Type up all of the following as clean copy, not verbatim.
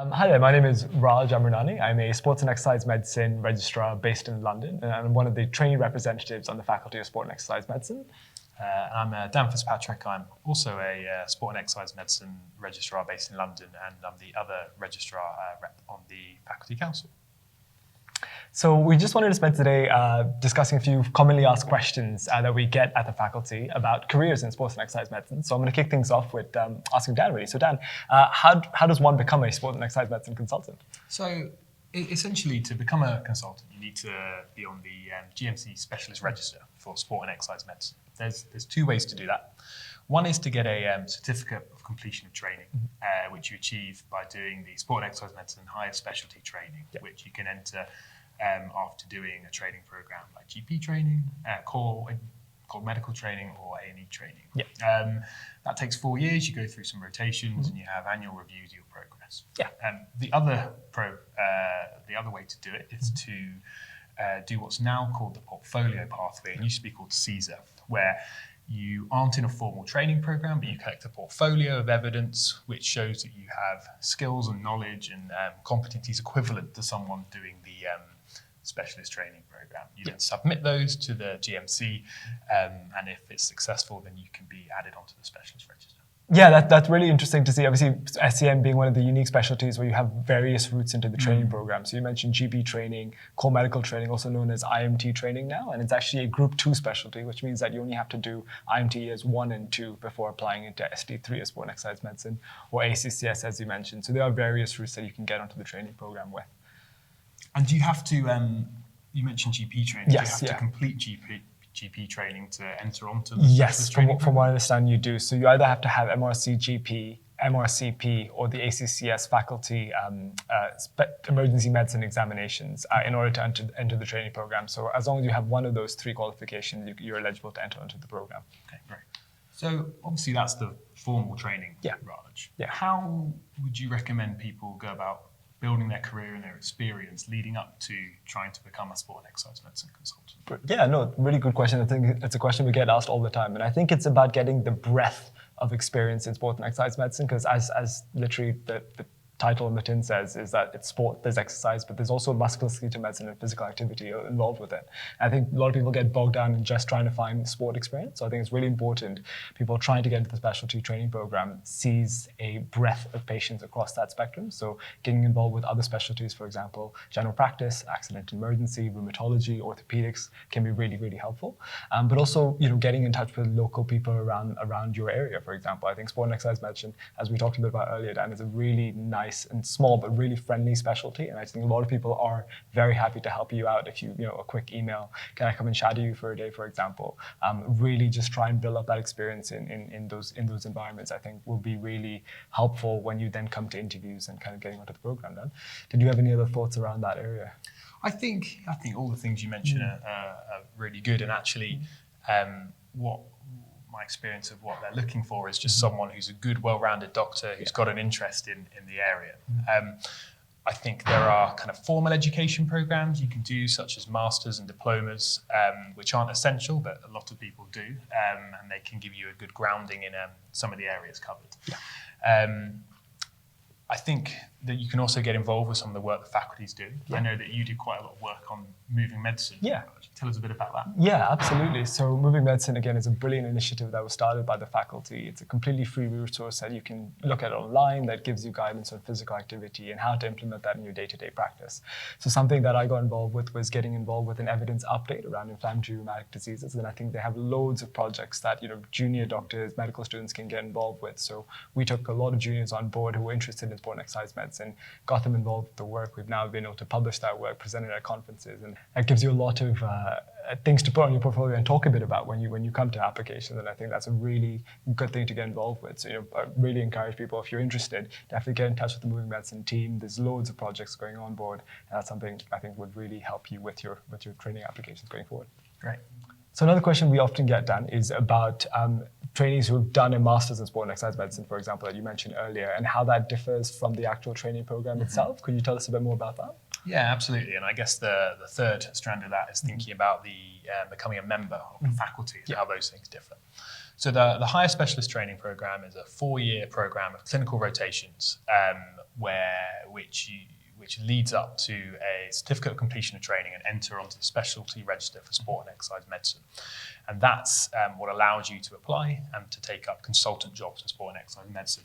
Hi there, my name is Raj Amarnani. I'm a sports and exercise medicine registrar based in London, and I'm one of the trainee representatives on the Faculty of Sport and Exercise Medicine. I'm Dan Fitzpatrick. I'm also a sport and exercise medicine registrar based in London, and I'm the other registrar rep on the Faculty Council. So we just wanted to spend today discussing a few commonly asked questions that we get at the faculty about careers in sports and exercise medicine. So I'm going to kick things off with asking Dan really. So Dan, how does one become a sport and exercise medicine consultant? So essentially, to become a consultant, you need to be on the GMC Specialist Register for Sport and Exercise Medicine. There's two ways to do that. One is to get a certificate of completion of training, which you achieve by doing the Sport and Exercise Medicine higher specialty training, which you can enter after doing a training program like GP training, core medical training, or A&E training. That takes 4 years. You go through some rotations and you have annual reviews of your progress. The other way to do it is to do what's now called the portfolio pathway, and used to be called CSER, where you aren't in a formal training program, but you collect a portfolio of evidence which shows that you have skills and knowledge and competencies equivalent to someone doing the specialist training program. You then submit those to the GMC, and if it's successful, then you can be added onto the specialist register. Yeah, that's really interesting to see. Obviously, SEM being one of the unique specialties where you have various routes into the training program. So you mentioned GP training, core medical training, also known as IMT training now, and it's actually a Group 2 specialty, which means that you only have to do IMT years 1 and 2 before applying into ST3 as sport and exercise medicine, or ACCS as you mentioned. So there are various routes that you can get onto the training program with. And do you have to, you mentioned GP training, yes, do you have to complete GP training to enter onto the Yes, from what I understand you do. So you either have to have MRC GP, MRCP, or the ACCS faculty emergency medicine examinations in order to enter the training program. So as long as you have one of those 3 qualifications, you're eligible to enter into the program. Okay, great. So obviously that's the formal training, Raj. How would you recommend people go about building their career and their experience leading up to trying to become a sport and exercise medicine consultant? Yeah, no, really good question. I think it's a question we get asked all the time. And I think it's about getting the breadth of experience in sport and exercise medicine, because as literally the title on the tin says, is that it's sport, there's exercise, but there's also musculoskeletal medicine and physical activity involved with it. I think a lot of people get bogged down in just trying to find sport experience. So I think it's really important people trying to get into the specialty training program sees a breadth of patients across that spectrum. So getting involved with other specialties, for example, general practice, accident and emergency, rheumatology, orthopedics can be really, really helpful. But also, getting in touch with local people around your area, for example. I think sport and exercise medicine, as we talked a bit about earlier, Dan, is a really nice and small but really friendly specialty, and I think a lot of people are very happy to help you out. If you a quick email, can I come and shadow you for a day, for example, really just try and build up that experience in those environments. I think will be really helpful when you then come to interviews and kind of getting onto the program. Then, did you have any other thoughts around that area? I think all the things you mentioned are really good, and actually, what my experience of what they're looking for is just someone who's a good, well-rounded doctor who's got an interest in the area. I think there are kind of formal education programs you can do, such as masters and diplomas, which aren't essential, but a lot of people do, and they can give you a good grounding in some of the areas covered. I think that you can also get involved with some of the work the faculties do. I know that you do quite a lot of work on moving medicine. Tell us a bit about that. Yeah, absolutely. So Moving Medicine, again, is a brilliant initiative that was started by the faculty. It's a completely free resource that you can look at online that gives you guidance on physical activity and how to implement that in your day-to-day practice. So something that I got involved with was getting involved with an evidence update around inflammatory rheumatic diseases. And I think they have loads of projects that junior doctors, medical students can get involved with. So we took a lot of juniors on board who were interested in sport and exercise medicine, got them involved with the work. We've now been able to publish that work, present it at conferences, and that gives you a lot of things to put on your portfolio and talk a bit about when you come to applications. And I think that's a really good thing to get involved with. So I really encourage people, if you're interested, definitely get in touch with the Moving Medicine team. There's loads of projects going on board, and that's something I think would really help you with your training applications going forward. Great. So another question we often get, Dan, is about trainees who have done a master's in sport and exercise medicine, for example, that you mentioned earlier, and how that differs from the actual training program itself. Could you tell us a bit more about that? Yeah, absolutely. And I guess the third strand of that is thinking about the becoming a member of the faculty and how those things differ. So the higher specialist training program is a 4-year program of clinical rotations, which leads up to a certificate of completion of training and enter onto the specialty register for sport and exercise medicine. And that's what allows you to apply and to take up consultant jobs in sport and exercise medicine.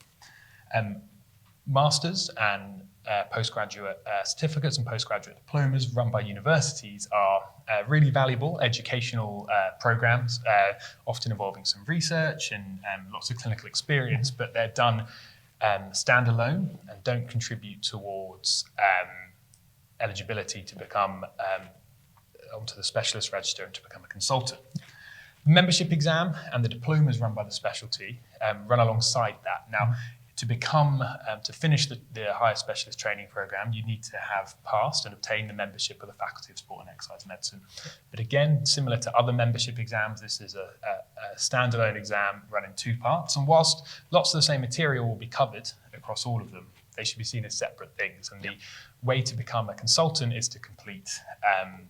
Masters and postgraduate certificates and postgraduate diplomas run by universities are really valuable educational programs, often involving some research and lots of clinical experience, but they're done standalone and don't contribute towards eligibility to become onto the specialist register and to become a consultant. The membership exam and the diplomas run by the specialty run alongside that. Now, to finish the higher specialist training program, you need to have passed and obtained the membership of the Faculty of Sport and Exercise Medicine. But again, similar to other membership exams, this is a standalone exam run in 2 parts. And whilst lots of the same material will be covered across all of them, they should be seen as separate things. And the way to become a consultant is to complete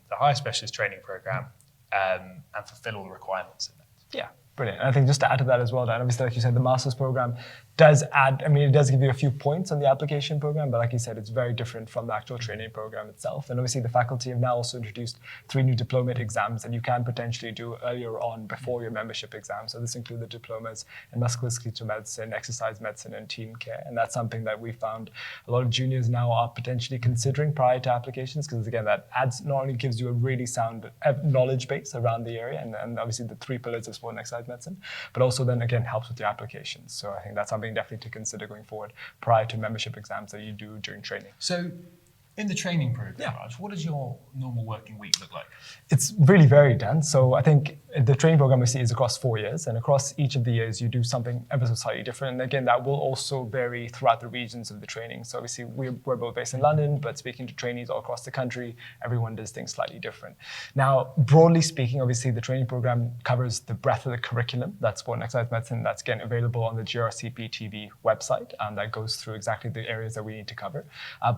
the higher specialist training program and fulfill all the requirements in that. Yeah. Brilliant. And I think just to add to that as well, Dan, obviously, like you said, the master's program does add, it does give you a few points on the application program, but like you said, it's very different from the actual training program itself. And obviously the faculty have now also introduced 3 new diplomate exams that you can potentially do earlier on before your membership exam. So this includes the diplomas in musculoskeletal medicine, exercise medicine, and team care. And that's something that we found a lot of juniors now are potentially considering prior to applications, because again, that not only gives you a really sound knowledge base around the area and obviously the 3 pillars of sport and exercise medicine, but also then again helps with your applications. So I think that's something definitely to consider going forward prior to membership exams that you do during training. So in the training program, Raj, what does your normal working week look like? It's really varied, Dan. So I think the training program we see is across 4 years, and across each of the years you do something ever so slightly different. And again, that will also vary throughout the regions of the training. So obviously we're both based in London, but speaking to trainees all across the country, everyone does things slightly different. Now, broadly speaking, obviously the training program covers the breadth of the curriculum. That's sport and exercise medicine. That's again available on the GRCP TV website, and that goes through exactly the areas that we need to cover.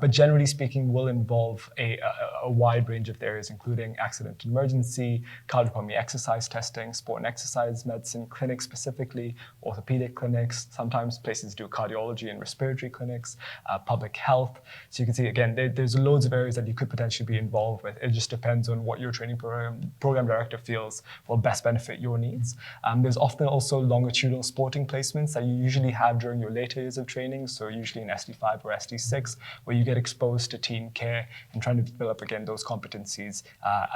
But generally speaking, will involve a wide range of areas, including accident and emergency, cardiopulmonary exercise testing, sport and exercise medicine clinics specifically, orthopedic clinics, sometimes places do cardiology and respiratory clinics, public health. So you can see, again, there's loads of areas that you could potentially be involved with. It just depends on what your training program director feels will best benefit your needs. There's often also longitudinal sporting placements that you usually have during your later years of training, so usually in SD5 or SD6, where you get exposed to team care and trying to build up, again, those competencies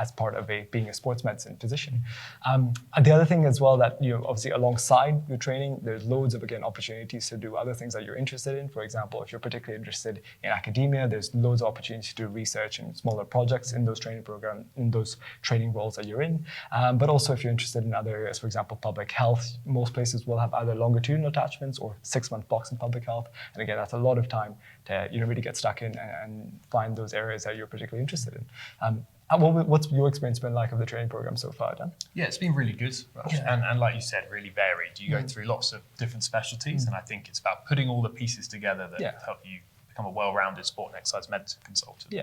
as part of being a sports medicine physician. The other thing as well that, obviously alongside your training, there's loads of, again, opportunities to do other things that you're interested in. For example, if you're particularly interested in academia, there's loads of opportunities to do research and smaller projects in those training roles that you're in. But also if you're interested in other areas, for example, public health, most places will have either longitudinal attachments or 6-month blocks in public health. And again, that's a lot of time to really get stuck in and find those areas that you're particularly interested in. What's your experience been like of the training program so far, Dan? Yeah, it's been really good, Raj. And like you said, really varied. You go through lots of different specialties, and I think it's about putting all the pieces together that help you become a well-rounded sport and exercise medicine consultant.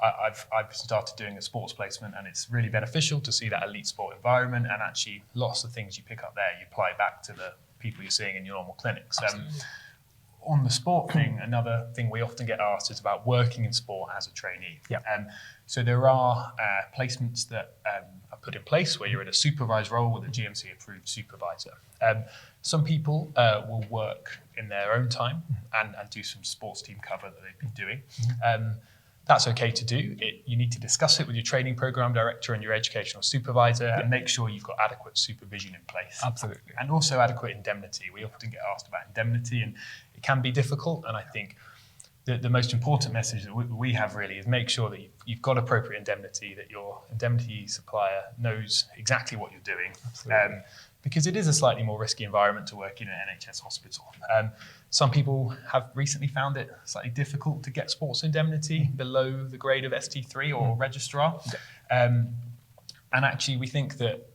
I've started doing a sports placement, and it's really beneficial to see that elite sport environment, and actually lots of things you pick up there, you apply back to the people you're seeing in your normal clinics. On the sport thing, another thing we often get asked is about working in sport as a trainee. So there are placements that are put in place where you're in a supervised role with a GMC approved supervisor. Some people will work in their own time and do some sports team cover that they've been doing. That's okay to do. You need to discuss it with your training program director and your educational supervisor and make sure you've got adequate supervision in place. Absolutely. And also adequate indemnity. We often get asked about indemnity, and it can be difficult. And I think the most important message that we have really is make sure that you've got appropriate indemnity, that your indemnity supplier knows exactly what you're doing. Because it is a slightly more risky environment to work in an NHS hospital. Some people have recently found it slightly difficult to get sports indemnity below the grade of ST3 or registrar. And actually we think that,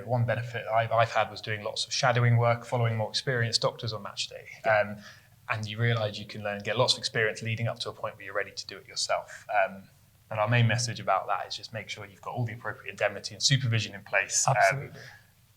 one benefit I've had was doing lots of shadowing work, following more experienced doctors on match day. And you realise you can get lots of experience leading up to a point where you're ready to do it yourself. And our main message about that is just make sure you've got all the appropriate indemnity and supervision in place. Absolutely.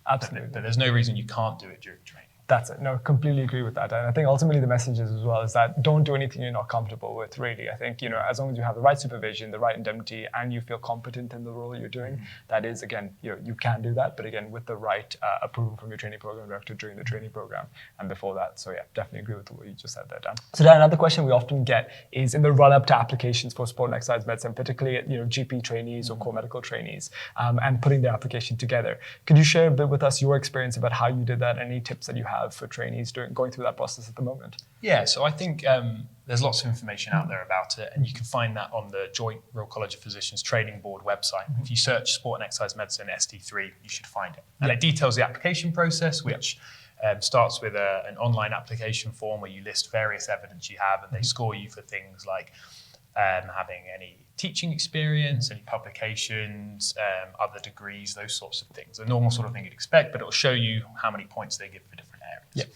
Absolutely. But there's no reason you can't do it during training. That's it. No, completely agree with that. And I think ultimately the message is as well is that don't do anything you're not comfortable with, really. I think, as long as you have the right supervision, the right indemnity, and you feel competent in the role you're doing, that is, again, you can do that, but again, with the right approval from your training program director during the training program and before that. So yeah, definitely agree with what you just said there, Dan. So Dan, another question we often get is in the run-up to applications for sport and exercise medicine, particularly at, GP trainees or core medical trainees, and putting their application together. Could you share a bit with us your experience about how you did that, any tips that you have for trainees going through that process at the moment? Yeah, so I think there's lots of information out there about it, and you can find that on the Joint Royal College of Physicians Training Board website. If you search Sport and Exercise Medicine ST3, you should find it. And it details the application process, which starts with an online application form where you list various evidence you have, and they score you for things like having any teaching experience, any publications, other degrees, those sorts of things. The normal sort of thing you'd expect, but it'll show you how many points they give for different areas.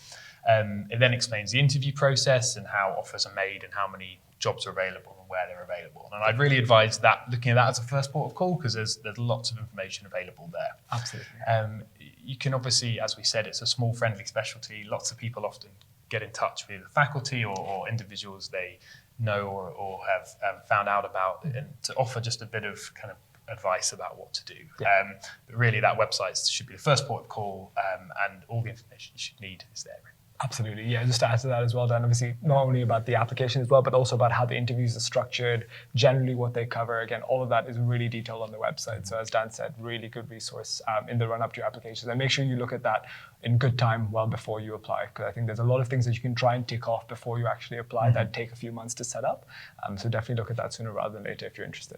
It then explains the interview process and how offers are made and how many jobs are available and where they're available. And I'd really advise looking at that as a first port of call, because there's lots of information available there. Absolutely. You can obviously, as we said, it's a small friendly specialty. Lots of people often get in touch with faculty or individuals they know or have found out about, and to offer just a bit of kind of advice about what to do. But really that website should be the first port of call, and all the information you should need is there. Absolutely. Yeah, just to add to that as well, Dan, obviously not only about the application as well, but also about how the interviews are structured, generally what they cover. Again, all of that is really detailed on the website. So as Dan said, really good resource in the run up to your applications. And make sure you look at that in good time, well before you apply, because I think there's a lot of things that you can try and tick off before you actually apply that take a few months to set up. So definitely look at that sooner rather than later if you're interested.